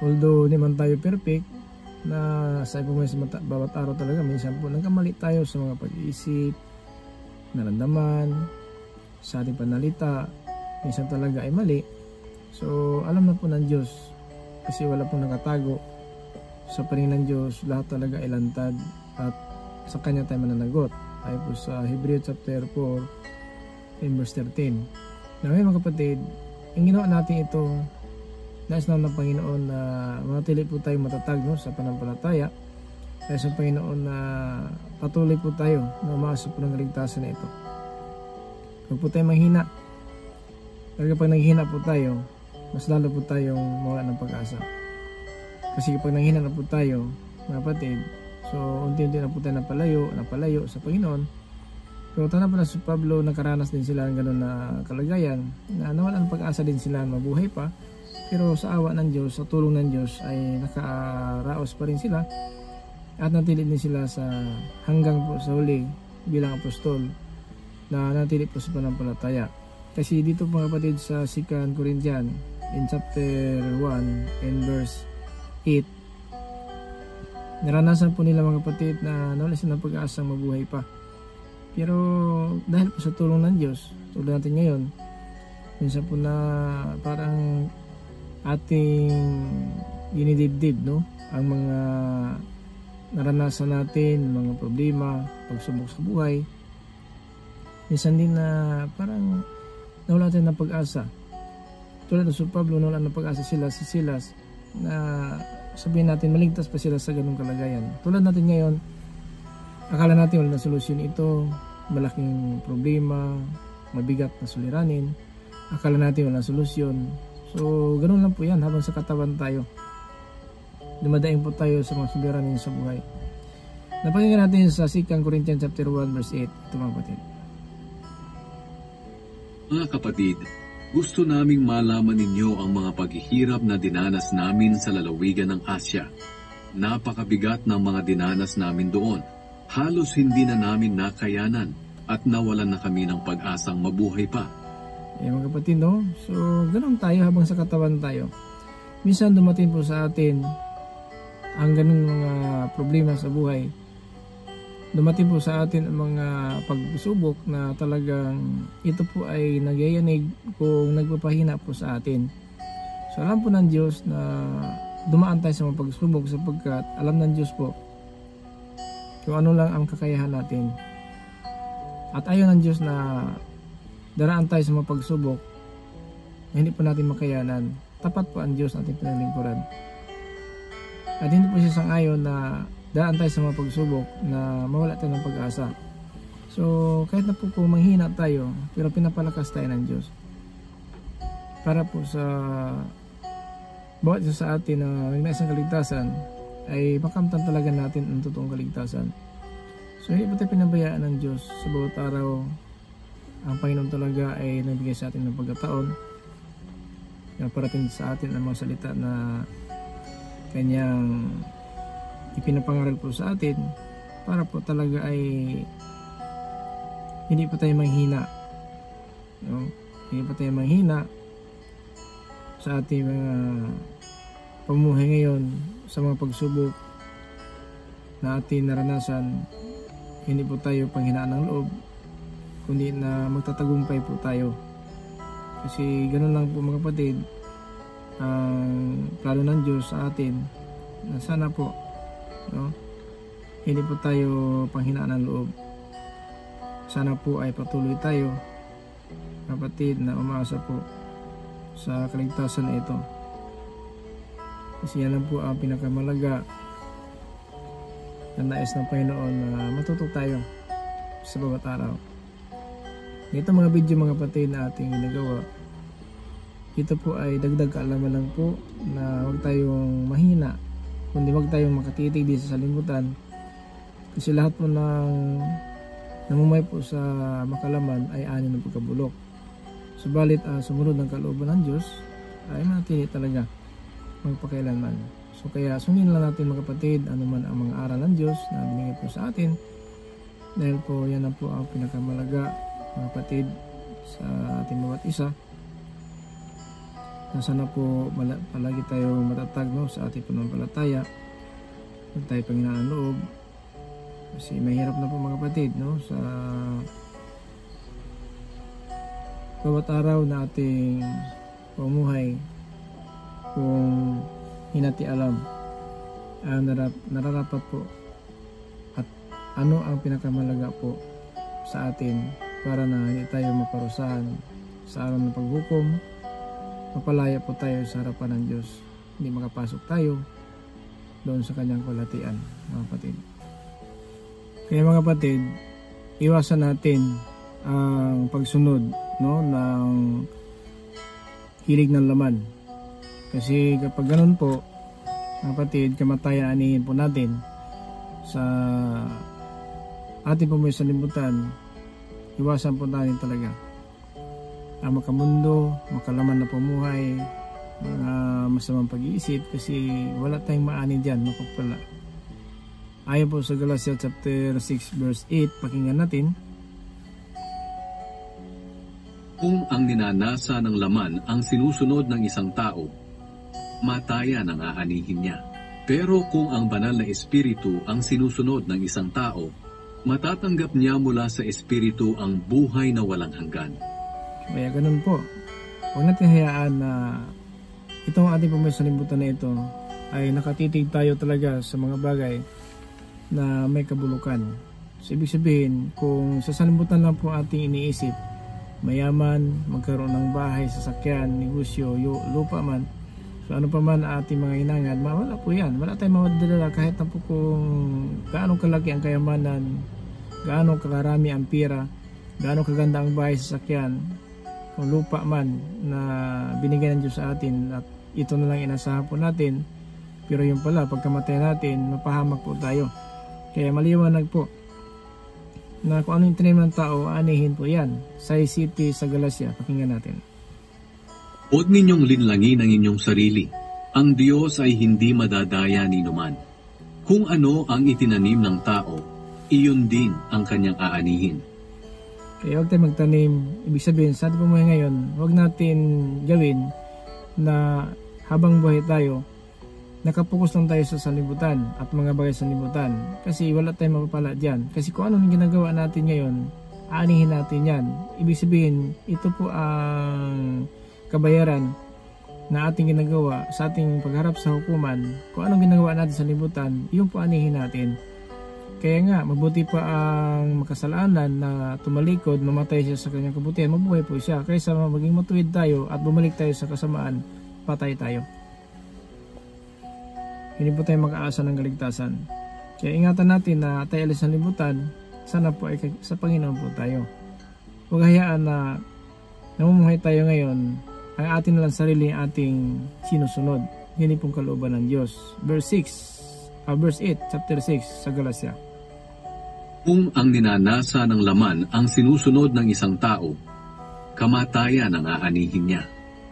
Speaker 2: although hindi man tayo perfect, na sa bawat araw talaga minsan po nagkamali tayo sa mga pag-iisip, naramdaman, sa ating panalita, minsan talaga ay mali. So alam na po ng Diyos, kasi wala pong nakatago sa paningin ng Diyos, lahat talaga ay lantad at sa Kanya tayo mananagot. Ay po sa Hebrews chapter 4 in verse 13. Na ngayon mga kapatid, ang ginawa natin ito, nais naman ng Panginoon na manatili po tayo matatag sa panampalataya. Nais ng Panginoon na patuloy po tayo na umaasa po ng kaligtasan na ito. Huwag po tayo manghina. Kapag naghihina po tayo, mas lalo po tayong mawala ng pag-asa. Kasi kapag nanghina na po tayo, mga kapatid, so unti-unti na po tayo napalayo sa Panginoon. Pero tanda po na si Pablo, nakaranas din sila ng gano'n na kalagayan, na nawalan ng pag-asa din sila mabuhay pa. Pero sa awa ng Diyos, sa tulong ng Diyos, ay nakaraos pa rin sila at natili din sila sa hanggang po sa huli bilang apostol na natili po sa panampalataya. Kasi dito po mga kapatid sa 2 Corinthians in chapter 1 and verse 8, naranasan po nila mga kapatid na nawala sila ng pag-asang mabuhay pa. Pero dahil po sa tulong ng Diyos, tulad natin ngayon, minsan po na parang ating dinidibdib, no? Ang mga naranasan natin, mga problema, pagsubok sa buhay. Minsan din na parang nawala tayo ng pag-asa. Tulad ng Pablo, nawala ng pag-asa si Silas, na sabihin natin maligtas pa sila sa ganung kalagayan. Tulad natin ngayon, akala natin wala na solusyon ito, malaking problema, mabigat na suliranin, akala natin wala na solusyon. So ganun lang po yan habang sa katawan tayo, dumadaing po tayo sa mga suliranin sa buhay. Napakinggan natin sa 2 Corinthians chapter 1 verse 8. Ito mga kapatid.
Speaker 3: Mga kapatid, gusto naming malaman ninyo ang mga paghihirap na dinanas namin sa lalawigan ng Asya. Napakabigat ng mga dinanas namin doon. Halos hindi na namin nakayanan at nawalan na kami ng pag-asang mabuhay pa.
Speaker 2: Mga kapatid, no? So, ganun tayo habang sa katawan tayo. Minsan dumating po sa atin ang ganung mga problema sa buhay. Dumating po sa atin ang mga pagsubok na talagang ito po ay nagyayanig kung nagpapahina po sa atin. So alam po ng Diyos na dumaan tayo sa mga pagsubok sapagkat alam ng Diyos po kung ano lang ang kakayahan natin. At ayaw ng Diyos na daraan tayo sa mga pagsubok na hindi po natin makayanan. Tapat po ang Diyos natin pinaglingkuran. At hindi po siya sang-ayon na daan tayo sa mga pagsubok na mawala tayo ng pag-asa. So kahit na po kung manghina tayo, pero pinapalakas tayo ng Diyos para po sa bawat isa sa atin na may isang kaligtasan ay makamtan talaga natin ang totoong kaligtasan. So hindi po tayo pinabayaan ng Diyos. Sa bawat araw ang Panginoon talaga ay nagbigay sa atin ng pagkataon na parating sa atin ang mga salita na Kanyang ipinapangaral po sa atin para po talaga ay hindi pa tayo manghina, no? Hindi pa tayo manghina sa ating mga pamumuhay ngayon, sa mga pagsubok na ating naranasan. Hindi po tayo panghinaan ng loob, kundi na magtatagumpay po tayo. Kasi ganun lang po mga kapatid ang plano ng Diyos sa atin, na sana po, no, hindi po tayo panghinaan ng loob. Sana po ay patuloy tayo, kapatid, na umaasa po sa kaligtasan na ito. Kasi yan lang po ang pinakamalaga na nais ng Panginoon na matuto tayo sa bawat araw. Ito mga video mga kapatid na ating ginagawa, ito po ay dagdag kaalaman lang po na huwag tayong mahina, kundi huwag tayong makatitig din sa salimutan. Kasi lahat po ng namumay po sa makalaman ay ani ng pagkabulok. Subalit sumunod ng kalooban ng Diyos ay manatili talaga magpakailanman. So kaya sundin lang natin mga kapatid anuman ang mga aral ng Diyos na binigay po sa atin, dahil po yan na po ang pinakamalaga mga kapatid sa ating bawat isa. Na sana po palagi tayo matatag, no, sa ating pananampalataya, huwag tayo panghinaan ng loob. Kasi mahirap na po mga kapatid, no, sa bawat araw na ating pamumuhay kung hinati alam ang nararapat po at ano ang pinakamalaga po sa atin para na hindi tayo maparusahan sa araw ng paghukom. Mapalaya po tayo sa harapan ng Diyos, hindi makapasok tayo doon sa kanyang kalatian mga kapatid. Kaya mga kapatid, iwasan natin ang pagsunod, no, ng hilig ng laman. Kasi kapag ganun po mga kapatid, kamatayan anihin po natin sa ating pumuwi sa libutan. Iwasan po natin talaga ang makamundo, makalaman na pumuhay, mga masamang pag-iisip, kasi wala tayong maani dyan, mapagpala. Ayon po sa Galatia chapter 6 verse 8, pakinggan natin.
Speaker 3: Kung ang ninanasa ng laman ang sinusunod ng isang tao, matayan ang aanihin niya. Pero kung ang banal na espiritu ang sinusunod ng isang tao, matatanggap niya mula sa espiritu ang buhay na walang hanggan.
Speaker 2: Kaya ganun po. Huwag natin hayaan na itong ating pamesalibutan na ito ay nakatitig tayo talaga sa mga bagay na may kabulukan. So, ibig sabihin, kung sa salibutan lang po ating iniisip, mayaman, magkaroon ng bahay, sasakyan, negosyo, lupa man, so ano pa man ating mga hinangad, wala po yan. Wala tayong mamadala kahit na po kung gaano kalaki ang kayamanan, gaano karami ang pira, gaano kaganda ang bahay, sasakyan, kung lupa man na binigay ng Diyos sa atin at ito na lang inasahan po natin, pero yung pala pagkamatay natin, mapahamak po tayo. Kaya maliwanag po na kung ano yung tinanim ng tao, anihin po yan. Sa city sa Galatia, pakinggan natin.
Speaker 3: Huwag ninyong linlangin ang inyong sarili. Ang Diyos ay hindi madadaya ni numan. Kung ano ang itinanim ng tao, iyon din ang kanyang aanihin.
Speaker 2: Kaya huwag tayo magtanim. Ibig sabihin, sa ating pumuhay ngayon, huwag natin gawin na habang buhay tayo, nakapokus lang tayo sa salibutan at mga bagay sa salibutan. Kasi wala tayong mapapala dyan. Kasi kung anong ginagawa natin ngayon, aanihin natin yan. Ibig sabihin, ito po ang kabayaran na ating ginagawa sa ating pagharap sa hukuman. Kung anong ginagawa natin sa salibutan, yun po aanihin natin. Kaya nga, mabuti pa ang makasalanan na tumalikod, mamatay siya sa kanyang kabutihan, mabuhay po siya. Kaysa maging matuwid tayo at bumalik tayo sa kasamaan, patay tayo. Hindi po tayo makaasa ng kaligtasan. Kaya ingatan natin na tayo alis ng libutan, sana po ay sa Panginoon po tayo. Huwag hayaan na namumuhay tayo ngayon, ang atin na lang sarili ang ating sinusunod. Hindi pong kalooban ng Diyos. Verse 8, chapter 6 sa Galatia.
Speaker 3: Kung ang ninanasa ng laman ang sinusunod ng isang tao, kamatayan ang aanihin niya.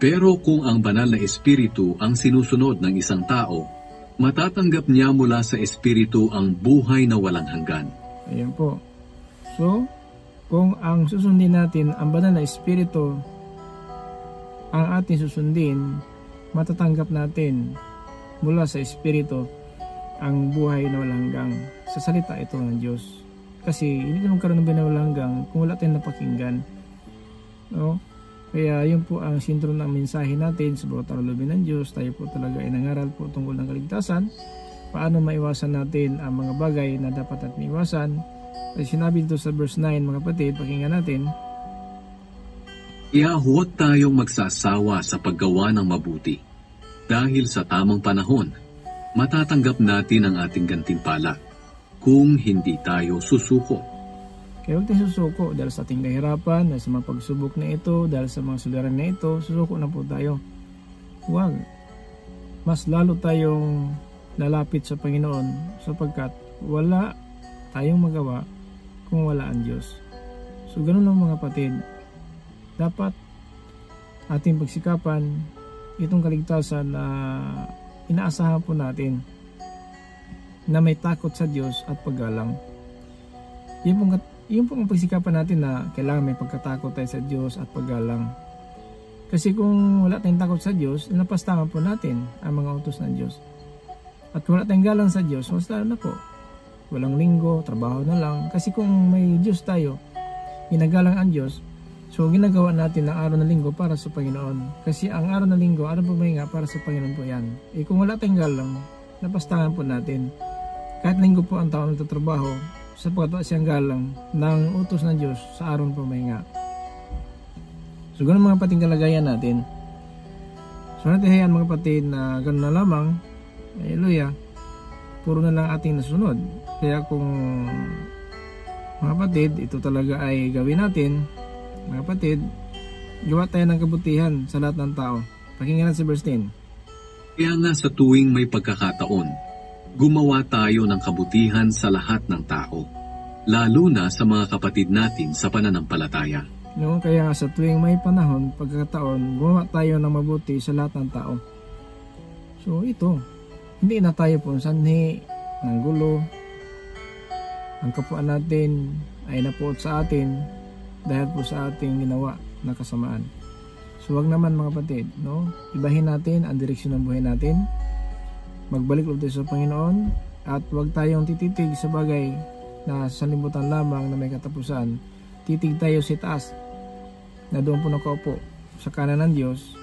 Speaker 3: Pero kung ang banal na espiritu ang sinusunod ng isang tao, matatanggap niya mula sa espiritu ang buhay na walang hanggan.
Speaker 2: Ayan po. So, kung ang susundin natin ang banal na espiritu ang ating susundin, matatanggap natin mula sa espiritu ang buhay na walang hanggang. Sa salita ito ng Diyos. Kasi hindi naman karoon ng buhay na walang hanggang kung wala tayong napakinggan. No? Kaya yun po ang sintro ng mensahe natin sa bawat aralubin ng Diyos. Tayo po talaga ay nangaral po tungkol ng kaligtasan. paano maiwasan natin ang mga bagay na dapat natin iwasan. Kasi sinabi dito sa verse 9, mga kapatid, pakinggan natin.
Speaker 3: Kaya huwag tayong magsasawa sa paggawa ng mabuti. Dahil sa tamang panahon, matatanggap natin ang ating gantimpala kung hindi tayo susuko.
Speaker 2: Kaya huwag tayong susuko dahil sa ating kahirapan, dahil sa mga pagsubok na ito, dahil sa mga suliran na ito, susuko na po tayo. Huwag. Mas lalo tayong lalapit sa Panginoon sapagkat wala tayong magawa kung wala ang Diyos. So ganun lang mga kapatid, dapat ating pagsikapan itong kaligtasan na inaasahan po natin na may takot sa Diyos at paggalang. Yung pong pagsikapan natin na kailangan may pagkatakot tayo sa Diyos at paggalang. Kasi kung wala tayong takot sa Diyos, napastangan po natin ang mga utos ng Diyos. At kung wala tayong galang sa Diyos, mas lalo na po. Walang linggo, trabaho na lang. Kasi kung may Diyos tayo, ginagalang ang Diyos, so ginagawa natin ang araw na linggo para sa Panginoon. Kasi ang araw na linggo, araw pumahinga para sa Panginoon po yan. Kung wala tayong galang, napastangan po natin. Kahit linggo po ang tao nagtatrabaho, sapagkat wala siyang galang ng utos ng Diyos sa araw ng pumahinga. So ganun mga pating kalagayan natin. So natin hayaan mga kapatid na ganun na lamang. Hallelujah. Puro na lang ating nasunod. Kaya kung mga kapatid, ito talaga ay gawin natin. Mga kapatid, gawa tayo ng kabutihan sa lahat ng tao. Pakinggan natin si verse 10.
Speaker 3: Kaya nga sa tuwing may pagkakataon, gumawa tayo ng kabutihan sa lahat ng tao, lalo na sa mga kapatid natin sa pananampalataya.
Speaker 2: No, kaya nga sa tuwing may panahon, pagkakataon, gumawa tayo ng mabuti sa lahat ng tao. So ito, hindi na tayo po sanhi ng gulo. Ang kapwa natin ay napuot sa atin dahil po sa ating ginawa na kasamaan. So wag naman mga kapatid, no? Ibahin natin ang direksyon ng buhay natin. Magbalik ulit sa Panginoon at wag tayong tititig sa bagay na sanlibutan lamang na may katapusan. Titig tayo sa taas na doon po nakaupo sa kanan ng Diyos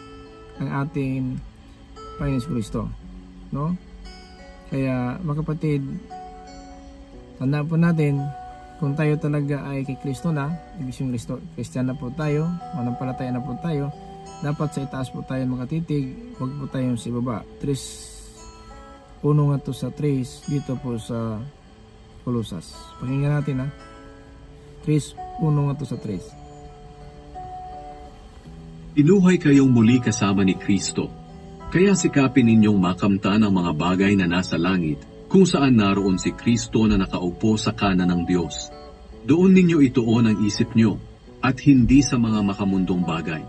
Speaker 2: ang ating Panginoon Kristo, no? Kaya mga kapatid, tandaan po natin kung tayo talaga ay kay Kristo na, ibig sabihin Kristiyan na po tayo, manampalataya na po tayo, dapat sa itaas po tayo makatitig, huwag po tayong sa ibaba. 3:1 nga to sa 3 dito po sa Kolosas. Pakinggan natin 3:1 nga to sa 3.
Speaker 3: Inuhay kayong muli kasama ni Kristo, kaya sikapin ninyong makamtan ang mga bagay na nasa langit, kung saan naroon si Kristo na nakaupo sa kanan ng Diyos. Doon ninyo ituon ang isip nyo, at hindi sa mga makamundong bagay,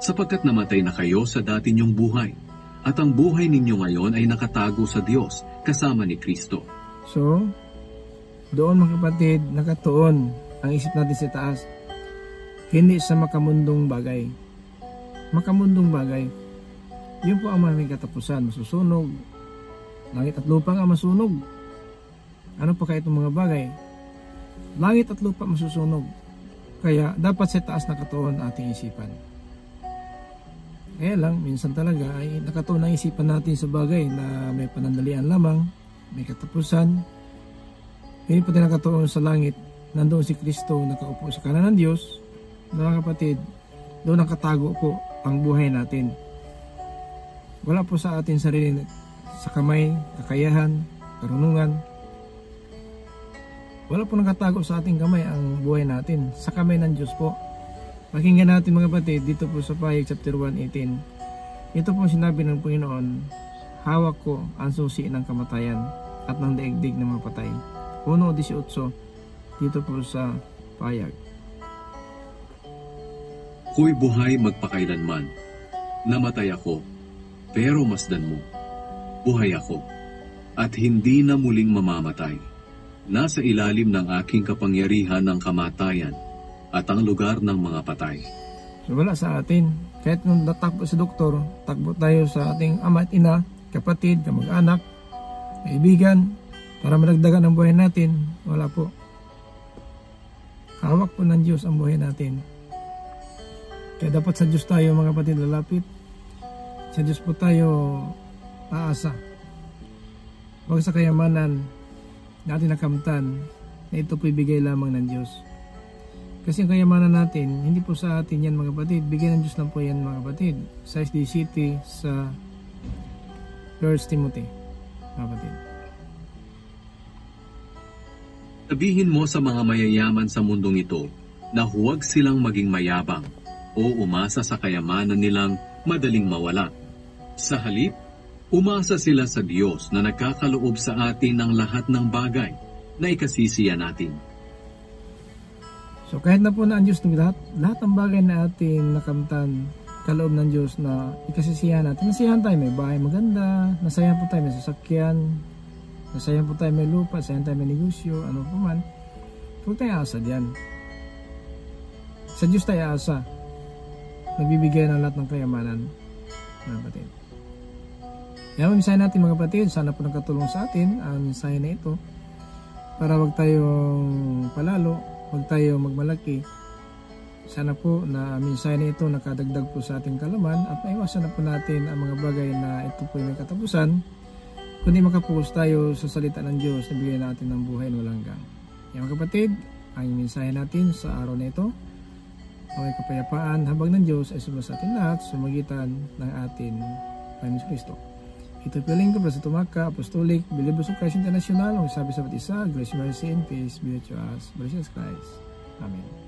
Speaker 3: sapagkat namatay na kayo sa dati ninyong buhay, at ang buhay ninyo ngayon ay nakatago sa Diyos, kasama ni Kristo.
Speaker 2: So, doon mga kapatid, nakatuon ang isip natin sa taas, hindi sa makamundong bagay. Makamundong bagay, yun po ang may katapusan, masusunog. Langit at lupa nga masunog. Ano pa kaya itong mga bagay? Langit at lupa masusunog. Kaya dapat sa taas nakatuon ating isipan. Kaya lang, minsan talaga ay nakatuon ang isipan natin sa bagay na may panandalian lamang, may katapusan. Hindi pa din nakatuon sa langit. Nandoon si Kristo nakaupo sa kanan ng Diyos. Mga kapatid, doon nakatago po ang buhay natin. Wala po sa atin sarili sa kamay, kakayahan, karunungan. Wala po nakatago sa ating kamay ang buhay natin. Sa kamay ng Diyos po. Pakinggan natin mga kapatid dito po sa Pahayag chapter 1:18. Ito po sinabi ng Panginoon, hawak ko ang susi ng kamatayan at ng daigdig ng mga patay. 1:18 dito po sa Pahayag.
Speaker 3: Ko'y buhay magpakailanman. Namatay ako, pero masdan mo. Buhay ako, at hindi na muling mamamatay. Nasa ilalim ng aking kapangyarihan ng kamatayan at ang lugar ng mga patay.
Speaker 2: So wala sa atin. Kahit nung natakbo sa doktor, takbo tayo sa ating ama at ina, kapatid, kamag-anak, kaibigan, para madagdagan ang buhay natin. Wala po. Hawak po ng Diyos ang buhay natin. Kaya dapat sa Diyos tayo mga kapatid lalapit. Sa Diyos po tayo aasa. huwag sa kayamanan na ating nakamtan na ito po ibigay lamang ng Diyos. Kasi ang kayamanan natin, hindi po sa atin yan mga kapatid, bigay ng Diyos lang po yan mga kapatid. Sa SD City, sa 1 Timothy, mga kapatid.
Speaker 3: Sabihin mo sa mga mayayaman sa mundong ito na huwag silang maging mayabang o umasa sa kayamanan nilang madaling mawala. Sa halip, umasa sila sa Diyos na nagkakaloob sa atin ng lahat ng bagay na ikasisiya natin.
Speaker 2: So kahit na po na ang Diyos lahat ng bagay na atin nakamtan, kaloob ng Diyos na ikasisiyahan natin. Nasiyahan tayo, may bahay maganda, nasayahan po tayo, may sasakyan, nasayahan po tayo, may lupa, nasayahan tayo, may negosyo, ano po man. Huwag tayo asa diyan. Sa Diyos tayo asa. Nagbibigay ng lahat ng kayamanan, mga kapatid. Kaya ang mensahe natin mga kapatid, sana po nakatulong sa atin ang mensahe na ito para wag tayong palalo, wag tayo magmalaki. Sana po na mensahe na ito nakadagdag po sa ating kalaman at maiwasan na po natin ang mga bagay na ito po yung katapusan, kundi makapokus tayo sa salita ng Diyos na bigyan natin ng buhay na walang hanggan. Kaya mga kapatid, ang mensahe natin sa araw na ito, ang kapayapaan habang ng Diyos ay sumasa sa atin lahat sa magitan ng atin Panginoon Kristo. Ito piling ko para sa Tumaka, Apostolic, Believers of Christ International, ang sabi sa ba't isa, grace, mercy, and peace be to us, by Jesus Christ. Amen.